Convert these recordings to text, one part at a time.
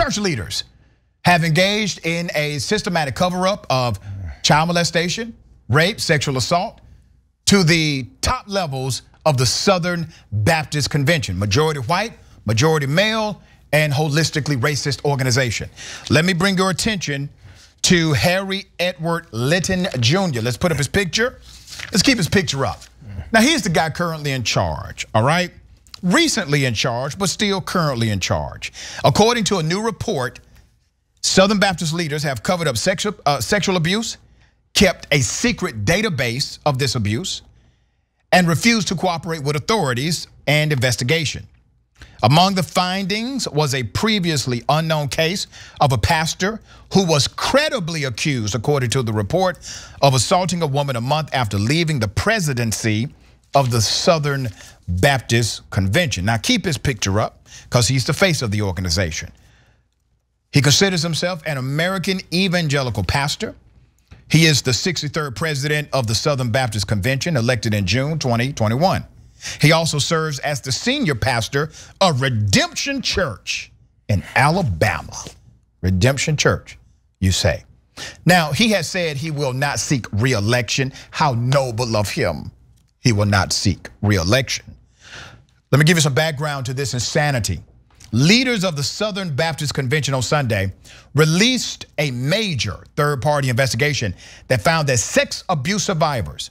church leaders have engaged in a systematic cover-up of child molestation, rape, sexual assault to the top levels of the Southern Baptist Convention. Majority white, majority male, and holistically racist organization. Let me bring your attention to Harry Edward Litton Jr. Let's put up his picture. Let's keep his picture up. Now, he's the guy currently in charge, all right? Recently in charge, but still currently in charge. According to a new report, Southern Baptist leaders have covered up sexual abuse, kept a secret database of this abuse, and refused to cooperate with authorities and investigation. Among the findings was a previously unknown case of a pastor who was credibly accused, according to the report, of assaulting a woman a month after leaving the presidency of the Southern Baptist Convention. Now keep his picture up because he's the face of the organization. He considers himself an American evangelical pastor. He is the 63rd president of the Southern Baptist Convention, elected in June 2021. He also serves as the senior pastor of Redemption Church in Alabama. Redemption Church, you say. Now, he has said he will not seek re-election. How noble of him. He will not seek re-election. Let me give you some background to this insanity. Leaders of the Southern Baptist Convention on Sunday released a major third-party investigation that found that sex abuse survivors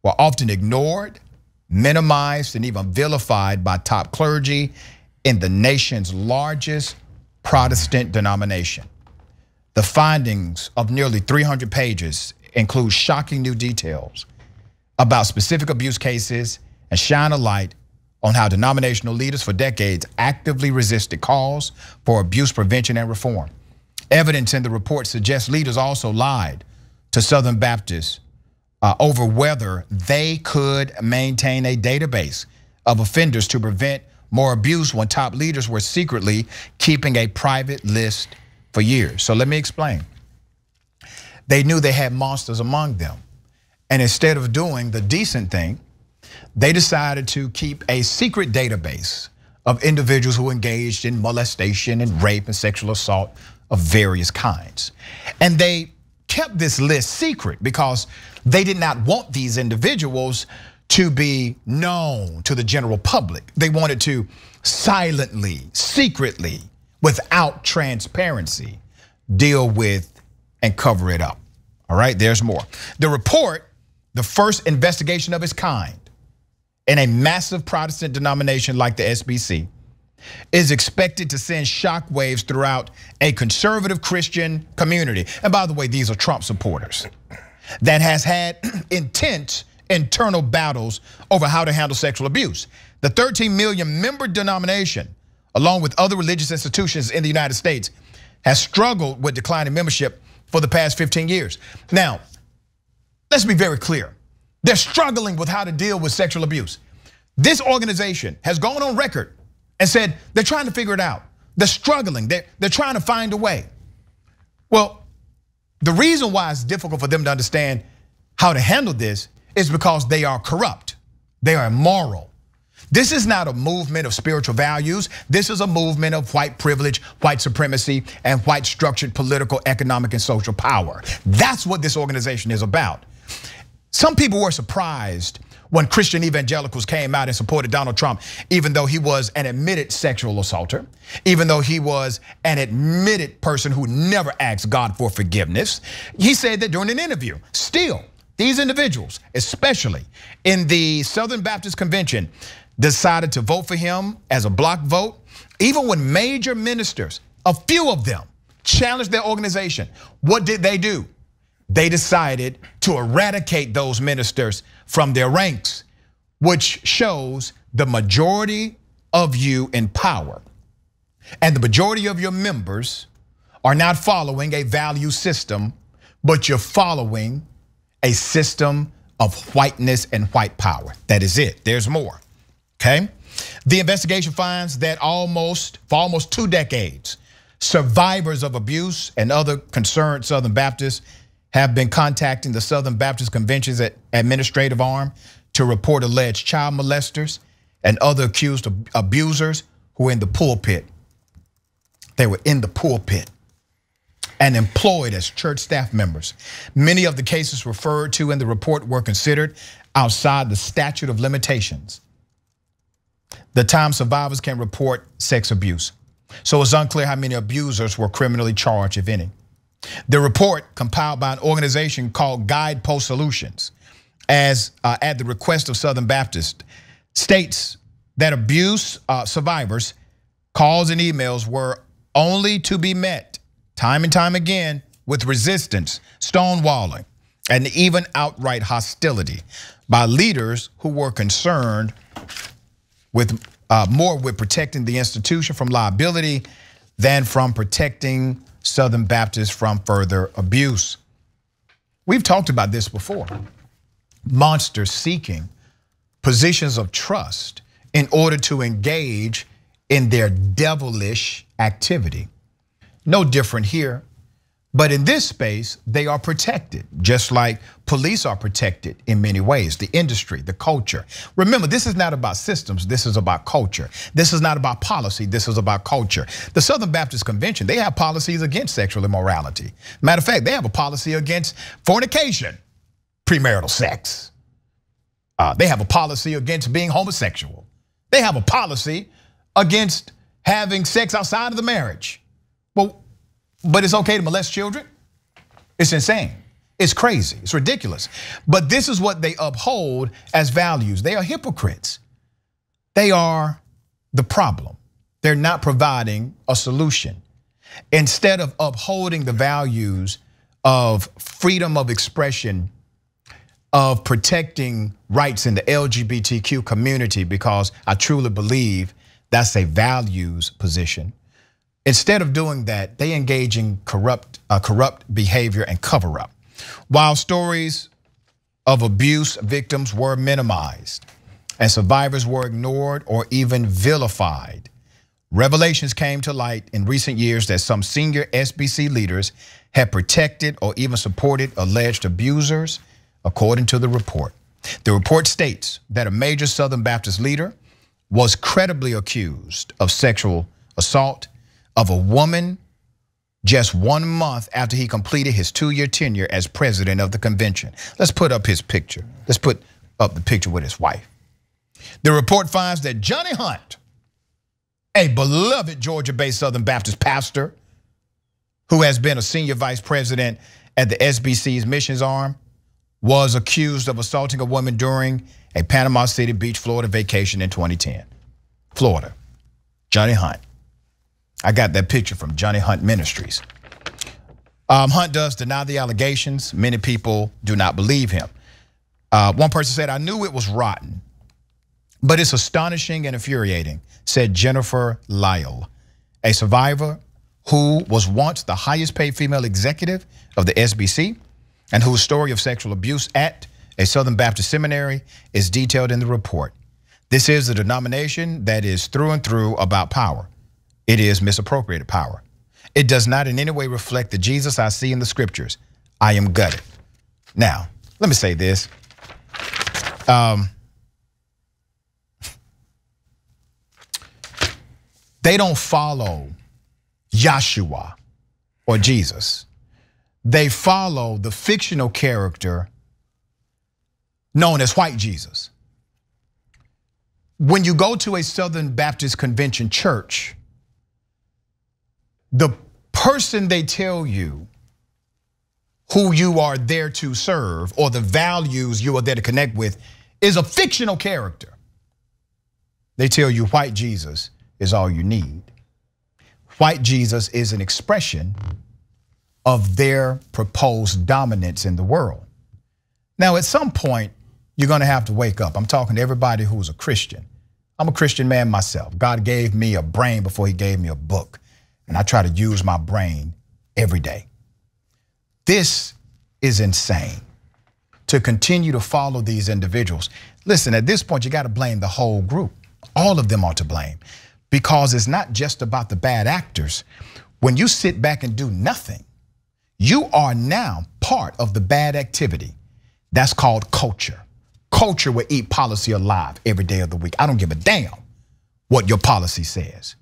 were often ignored, minimized, and even vilified by top clergy in the nation's largest Protestant denomination. The findings of nearly 300 pages include shocking new details about specific abuse cases and shine a light on how denominational leaders for decades actively resisted calls for abuse prevention and reform. Evidence in the report suggests leaders also lied to Southern Baptists over whether they could maintain a database of offenders to prevent more abuse when top leaders were secretly keeping a private list for years. So let me explain. They knew they had monsters among them. And instead of doing the decent thing, they decided to keep a secret database of individuals who engaged in molestation and rape and sexual assault of various kinds. And they kept this list secret because they did not want these individuals to be known to the general public. They wanted to silently, secretly, without transparency, deal with and cover it up. All right, there's more. The report, the first investigation of its kind in a massive Protestant denomination like the SBC, is expected to send shockwaves throughout a conservative Christian community. And by the way, these are Trump supporters that has had intense internal battles over how to handle sexual abuse. The 13 million member denomination, along with other religious institutions in the United States, has struggled with declining membership for the past 15 years. Now, let's be very clear. They're struggling with how to deal with sexual abuse. This organization has gone on record and said they're trying to figure it out. They're struggling, they're trying to find a way. Well, the reason why it's difficult for them to understand how to handle this is because they are corrupt, they are immoral. This is not a movement of spiritual values. This is a movement of white privilege, white supremacy, and white structured political, economic, and social power. That's what this organization is about. Some people were surprised when Christian evangelicals came out and supported Donald Trump, even though he was an admitted sexual assaulter, even though he was an admitted person who never asked God for forgiveness. He said that during an interview. Still, these individuals, especially in the Southern Baptist Convention, decided to vote for him as a block vote, even when major ministers, a few of them, challenged their organization. What did they do? They decided to eradicate those ministers from their ranks, which shows the majority of you in power and the majority of your members are not following a value system, but you're following a system of whiteness and white power. That is it. There's more. Okay? The investigation finds that for almost 2 decades, survivors of abuse and other concerned Southern Baptists have been contacting the Southern Baptist Convention's administrative arm to report alleged child molesters and other accused abusers who are in the pulpit They were in the pulpit and employed as church staff members. Many of the cases referred to in the report were considered outside the statute of limitations, the time survivors can report sex abuse. So it's unclear how many abusers were criminally charged, if any. The report, compiled by an organization called Guidepost Solutions, at the request of Southern Baptist, states that abuse survivors' calls and emails were only to be met time and time again with resistance, stonewalling, and even outright hostility by leaders who were concerned with more with protecting the institution from liability than from protecting Southern Baptists from further abuse. We've talked about this before. Monsters seeking positions of trust in order to engage in their devilish activity. No different here. But in this space, they are protected, just like police are protected in many ways, the industry, the culture. Remember, this is not about systems, this is about culture. This is not about policy, this is about culture. The Southern Baptist Convention, they have policies against sexual immorality. Matter of fact, they have a policy against fornication, premarital sex. They have a policy against being homosexual. They have a policy against having sex outside of the marriage. But it's okay to molest children? It's insane. It's crazy. It's ridiculous. But this is what they uphold as values. They are hypocrites. They are the problem. They're not providing a solution. Instead of upholding the values of freedom of expression, of protecting rights in the LGBTQ community, because I truly believe that's a values position. Instead of doing that, they engage in corrupt behavior and cover up. While stories of abuse victims were minimized and survivors were ignored or even vilified, revelations came to light in recent years that some senior SBC leaders had protected or even supported alleged abusers, according to the report. The report states that a major Southern Baptist leader was credibly accused of sexual assault of a woman just 1 month after he completed his 2-year tenure as president of the convention. Let's put up his picture. Let's put up the picture with his wife. The report finds that Johnny Hunt, a beloved Georgia-based Southern Baptist pastor who has been a senior vice president at the SBC's missions arm, was accused of assaulting a woman during a Panama City Beach, Florida vacation in 2010. Florida, Johnny Hunt. I got that picture from Johnny Hunt Ministries. Hunt does deny the allegations. Many people do not believe him. One person said, "I knew it was rotten, but it's astonishing and infuriating," said Jennifer Lyle, a survivor who was once the highest paid female executive of the SBC and whose story of sexual abuse at a Southern Baptist seminary is detailed in the report. This is a denomination that is through and through about power. It is misappropriated power. It does not in any way reflect the Jesus I see in the scriptures. I am gutted. Now, let me say this. They don't follow Yahshua or Jesus. They follow the fictional character known as White Jesus. When you go to a Southern Baptist Convention church, the person they tell you who you are there to serve or the values you are there to connect with is a fictional character. They tell you White Jesus is all you need. White Jesus is an expression of their proposed dominance in the world. Now, at some point, you're gonna have to wake up. I'm talking to everybody who's a Christian. I'm a Christian man myself. God gave me a brain before he gave me a book. And I try to use my brain every day. This is insane to continue to follow these individuals. Listen, at this point, you gotta blame the whole group. All of them are to blame because it's not just about the bad actors. When you sit back and do nothing, you are now part of the bad activity. That's called culture. Culture will eat policy alive every day of the week. I don't give a damn what your policy says.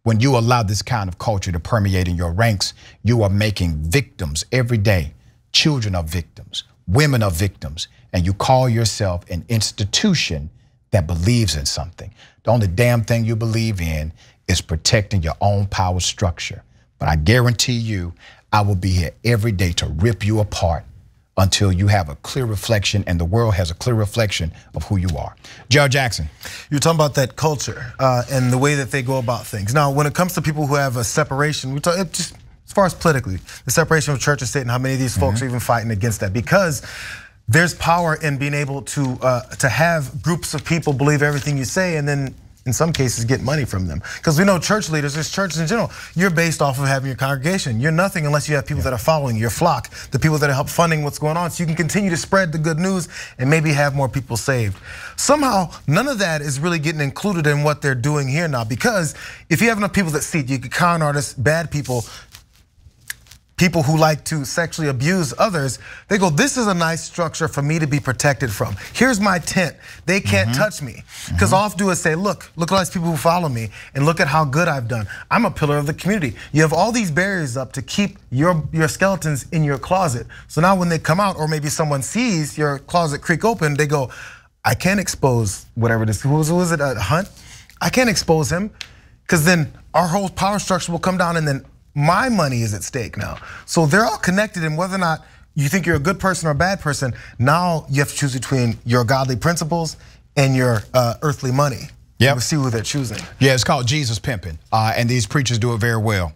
when you allow this kind of culture to permeate in your ranks, you are making victims every day. Children are victims, women are victims, and you call yourself an institution that believes in something. The only damn thing you believe in is protecting your own power structure. But I guarantee you, I will be here every day to rip you apart until you have a clear reflection and the world has a clear reflection of who you are. Gerald Jackson. You're talking about that culture and the way that they go about things. Now, when it comes to people who have a separation, we talk just as far as politically, the separation of church and state and how many of these folks are even fighting against that, because there's power in being able to have groups of people believe everything you say and then in some cases get money from them. Because we know church leaders, there's churches in general, you're based off of having your congregation. You're nothing unless you have people that are following your flock, the people that help funding what's going on, so you can continue to spread the good news and maybe have more people saved. Somehow, none of that is really getting included in what they're doing here now, because if you have enough people that see it, you get con artists, bad people, people who like to sexually abuse others, they go, this is a nice structure for me to be protected from. Here's my tent, they can't touch me. Because all I have to do is say, look at all these people who follow me and look at how good I've done. I'm a pillar of the community. You have all these barriers up to keep your skeletons in your closet. So now when they come out, or maybe someone sees your closet creak open, they go, I can't expose whatever it is. Who was it, Hunt? I can't expose him, because then our whole power structure will come down and then my money is at stake now. So they're all connected, and whether or not you think you're a good person or a bad person, now you have to choose between your godly principles and your earthly money. Yeah, we'll see who they're choosing. Yeah, it's called Jesus pimping, and these preachers do it very well.